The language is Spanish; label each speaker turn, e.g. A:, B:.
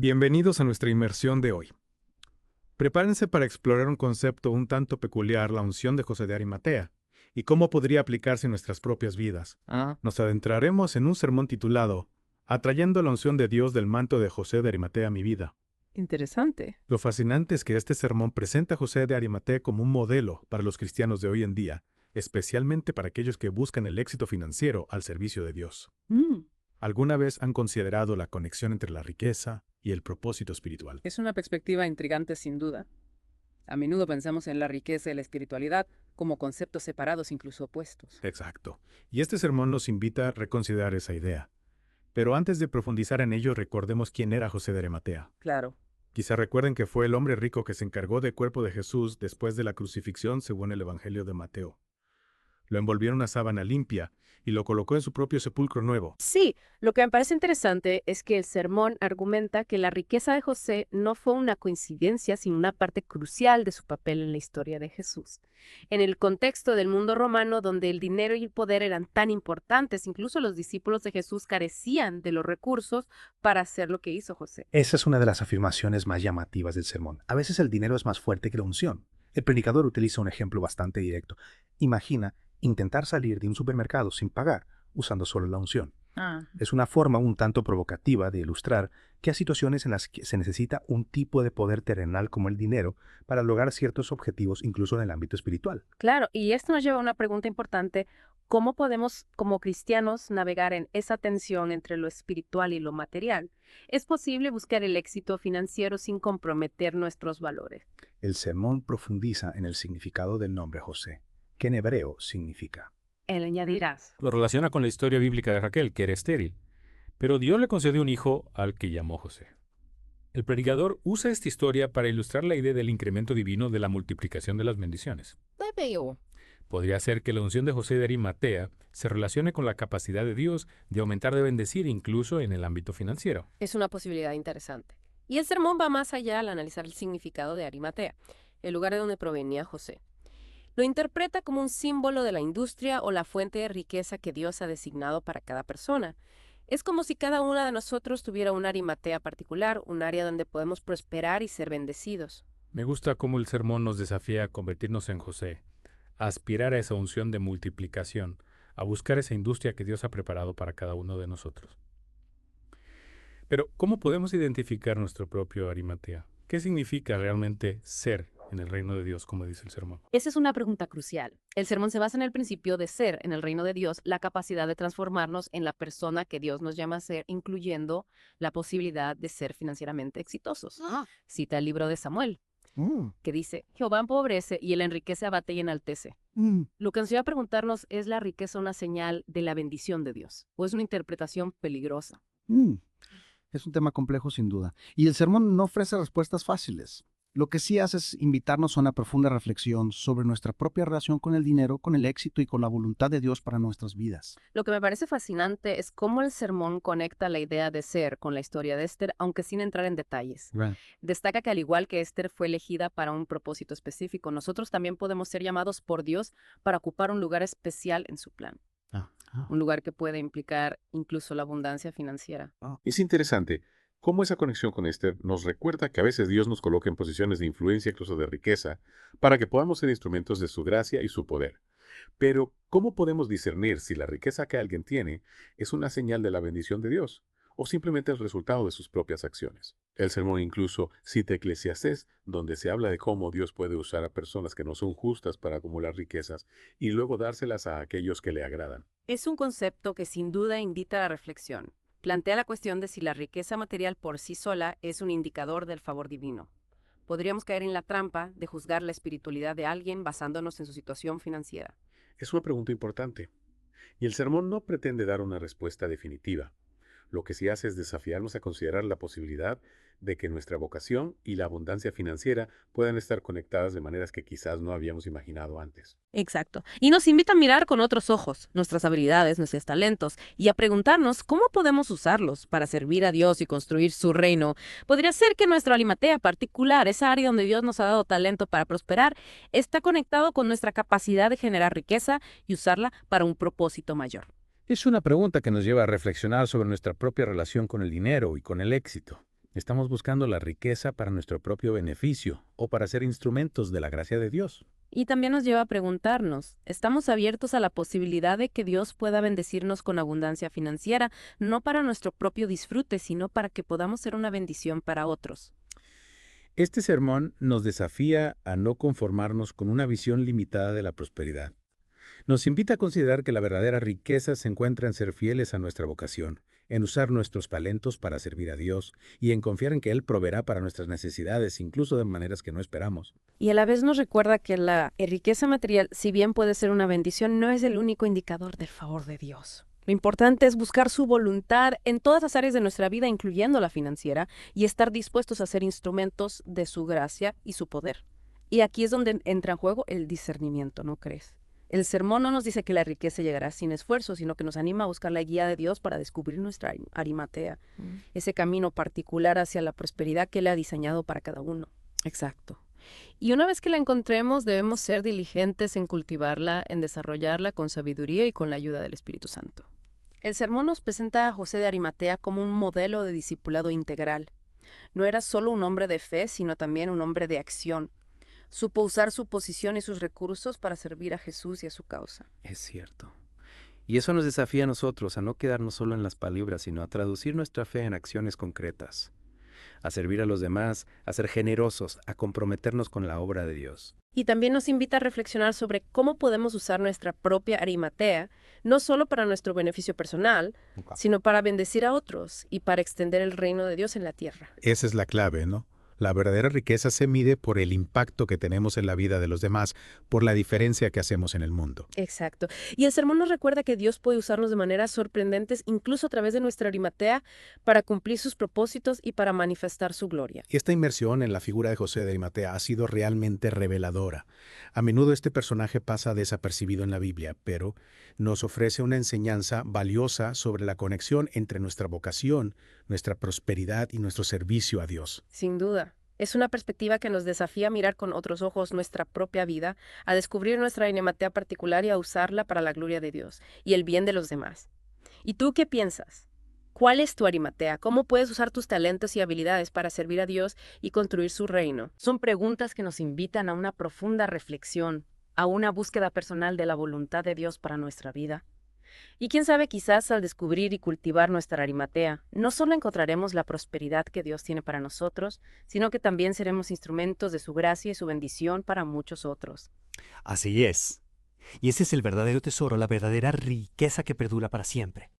A: Bienvenidos a nuestra inmersión de hoy. Prepárense para explorar un concepto un tanto peculiar, la unción de José de Arimatea, y cómo podría aplicarse en nuestras propias vidas. Nos adentraremos en un sermón titulado Atrayendo la unción de Dios del manto de José de Arimatea a mi vida.
B: Interesante.
A: Lo fascinante es que este sermón presenta a José de Arimatea como un modelo para los cristianos de hoy en día, especialmente para aquellos que buscan el éxito financiero al servicio de Dios. ¿Alguna vez han considerado la conexión entre la riqueza y el propósito espiritual?
B: Es una perspectiva intrigante sin duda. A menudo pensamos en la riqueza y la espiritualidad como conceptos separados, incluso opuestos.
A: Exacto. Y este sermón nos invita a reconsiderar esa idea. Pero antes de profundizar en ello, recordemos quién era José de Arimatea.
B: Claro.
A: Quizá recuerden que fue el hombre rico que se encargó del cuerpo de Jesús después de la crucifixión según el Evangelio de Mateo. Lo envolvió en una sábana limpia y lo colocó en su propio sepulcro nuevo.
C: Sí, lo que me parece interesante es que el sermón argumenta que la riqueza de José no fue una coincidencia, sino una parte crucial de su papel en la historia de Jesús. En el contexto del mundo romano, donde el dinero y el poder eran tan importantes, incluso los discípulos de Jesús carecían de los recursos para hacer lo que hizo José.
D: Esa es una de las afirmaciones más llamativas del sermón. A veces el dinero es más fuerte que la unción. El predicador utiliza un ejemplo bastante directo. Imagina intentar salir de un supermercado sin pagar, usando solo la unción. Es una forma un tanto provocativa de ilustrar que hay situaciones en las que se necesita un tipo de poder terrenal como el dinero para lograr ciertos objetivos, incluso en el ámbito espiritual.
C: Claro, y esto nos lleva a una pregunta importante. ¿Cómo podemos, como cristianos, navegar en esa tensión entre lo espiritual y lo material? ¿Es posible buscar el éxito financiero sin comprometer nuestros valores?
D: El sermón profundiza en el significado del nombre José, que en hebreo significa.
C: Él añadirás.
E: Lo relaciona con la historia bíblica de Raquel, que era estéril. Pero Dios le concedió un hijo al que llamó José. El predicador usa esta historia para ilustrar la idea del incremento divino de la multiplicación de las bendiciones. Podría ser que la unción de José de Arimatea se relacione con la capacidad de Dios de aumentar de bendecir incluso en el ámbito financiero.
C: Es una posibilidad interesante. Y el sermón va más allá al analizar el significado de Arimatea, el lugar de donde provenía José. Lo interpreta como un símbolo de la industria o la fuente de riqueza que Dios ha designado para cada persona. Es como si cada una de nosotros tuviera una Arimatea particular, un área donde podemos prosperar y ser bendecidos.
E: Me gusta cómo el sermón nos desafía a convertirnos en José, a aspirar a esa unción de multiplicación, a buscar esa industria que Dios ha preparado para cada uno de nosotros. Pero, ¿cómo podemos identificar nuestro propio Arimatea? ¿Qué significa realmente ser en el reino de Dios, como dice el sermón?
C: Esa es una pregunta crucial. El sermón se basa en el principio de ser en el reino de Dios, la capacidad de transformarnos en la persona que Dios nos llama a ser, incluyendo la posibilidad de ser financieramente exitosos. Cita el libro de Samuel, que dice, Jehová empobrece y él enriquece, abate y enaltece. Lo que nos lleva a preguntarnos, ¿es la riqueza una señal de la bendición de Dios? ¿O es una interpretación peligrosa?
F: Es un tema complejo sin duda. Y el sermón no ofrece respuestas fáciles. Lo que sí hace es invitarnos a una profunda reflexión sobre nuestra propia relación con el dinero, con el éxito y con la voluntad de Dios para nuestras vidas.
C: Lo que me parece fascinante es cómo el sermón conecta la idea de ser con la historia de Esther, aunque sin entrar en detalles. Destaca que al igual que Esther fue elegida para un propósito específico, nosotros también podemos ser llamados por Dios para ocupar un lugar especial en su plan. Un lugar que puede implicar incluso la abundancia financiera.
G: Es interesante cómo esa conexión con Esther nos recuerda que a veces Dios nos coloca en posiciones de influencia, incluso de riqueza, para que podamos ser instrumentos de su gracia y su poder. Pero, ¿cómo podemos discernir si la riqueza que alguien tiene es una señal de la bendición de Dios o simplemente el resultado de sus propias acciones? El sermón incluso cita Eclesiastés, donde se habla de cómo Dios puede usar a personas que no son justas para acumular riquezas y luego dárselas a aquellos que le agradan.
C: Es un concepto que sin duda invita a la reflexión. Plantea la cuestión de si la riqueza material por sí sola es un indicador del favor divino. Podríamos caer en la trampa de juzgar la espiritualidad de alguien basándonos en su situación financiera.
G: Es una pregunta importante, y el sermón no pretende dar una respuesta definitiva. Lo que sí hace es desafiarnos a considerar la posibilidad de que nuestra vocación y la abundancia financiera puedan estar conectadas de maneras que quizás no habíamos imaginado antes.
C: Exacto. Y nos invita a mirar con otros ojos nuestras habilidades, nuestros talentos y a preguntarnos cómo podemos usarlos para servir a Dios y construir su reino. Podría ser que nuestra Arimatea particular, esa área donde Dios nos ha dado talento para prosperar, está conectado con nuestra capacidad de generar riqueza y usarla para un propósito mayor.
H: Es una pregunta que nos lleva a reflexionar sobre nuestra propia relación con el dinero y con el éxito.
A: Estamos buscando la riqueza para nuestro propio beneficio o para ser instrumentos de la gracia de Dios.
C: Y también nos lleva a preguntarnos, ¿estamos abiertos a la posibilidad de que Dios pueda bendecirnos con abundancia financiera, no para nuestro propio disfrute, sino para que podamos ser una bendición para otros?
A: Este sermón nos desafía a no conformarnos con una visión limitada de la prosperidad. Nos invita a considerar que la verdadera riqueza se encuentra en ser fieles a nuestra vocación, en usar nuestros talentos para servir a Dios y en confiar en que Él proveerá para nuestras necesidades, incluso de maneras que no esperamos.
C: Y a la vez nos recuerda que la riqueza material, si bien puede ser una bendición, no es el único indicador del favor de Dios. Lo importante es buscar su voluntad en todas las áreas de nuestra vida, incluyendo la financiera, y estar dispuestos a ser instrumentos de su gracia y su poder. Y aquí es donde entra en juego el discernimiento, ¿no crees? El sermón no nos dice que la riqueza llegará sin esfuerzo, sino que nos anima a buscar la guía de Dios para descubrir nuestra arimatea, ese camino particular hacia la prosperidad que Él ha diseñado para cada uno. Exacto. Y una vez que la encontremos, debemos ser diligentes en cultivarla, en desarrollarla con sabiduría y con la ayuda del Espíritu Santo. El sermón nos presenta a José de Arimatea como un modelo de discipulado integral. No era solo un hombre de fe, sino también un hombre de acción. Supo usar su posición y sus recursos para servir a Jesús y a su causa.
H: Es cierto. Y eso nos desafía a nosotros a no quedarnos solo en las palabras, sino a traducir nuestra fe en acciones concretas, a servir a los demás, a ser generosos, a comprometernos con la obra de Dios.
C: Y también nos invita a reflexionar sobre cómo podemos usar nuestra propia arimatea, no solo para nuestro beneficio personal, sino para bendecir a otros y para extender el reino de Dios en la tierra.
A: Esa es la clave, ¿no? La verdadera riqueza se mide por el impacto que tenemos en la vida de los demás, por la diferencia que hacemos en el mundo.
C: Exacto. Y el sermón nos recuerda que Dios puede usarnos de maneras sorprendentes, incluso a través de nuestra arimatea, para cumplir sus propósitos y para manifestar su gloria.
A: Esta inmersión en la figura de José de Arimatea ha sido realmente reveladora. A menudo este personaje pasa desapercibido en la Biblia, pero nos ofrece una enseñanza valiosa sobre la conexión entre nuestra vocación, nuestra prosperidad y nuestro servicio a Dios.
C: Sin duda. Es una perspectiva que nos desafía a mirar con otros ojos nuestra propia vida, a descubrir nuestra arimatea particular y a usarla para la gloria de Dios y el bien de los demás. ¿Y tú qué piensas? ¿Cuál es tu arimatea? ¿Cómo puedes usar tus talentos y habilidades para servir a Dios y construir su reino? Son preguntas que nos invitan a una profunda reflexión, a una búsqueda personal de la voluntad de Dios para nuestra vida. Y quién sabe, quizás al descubrir y cultivar nuestra arimatea, no solo encontraremos la prosperidad que Dios tiene para nosotros, sino que también seremos instrumentos de su gracia y su bendición para muchos otros.
I: Así es. Y ese es el verdadero tesoro, la verdadera riqueza que perdura para siempre.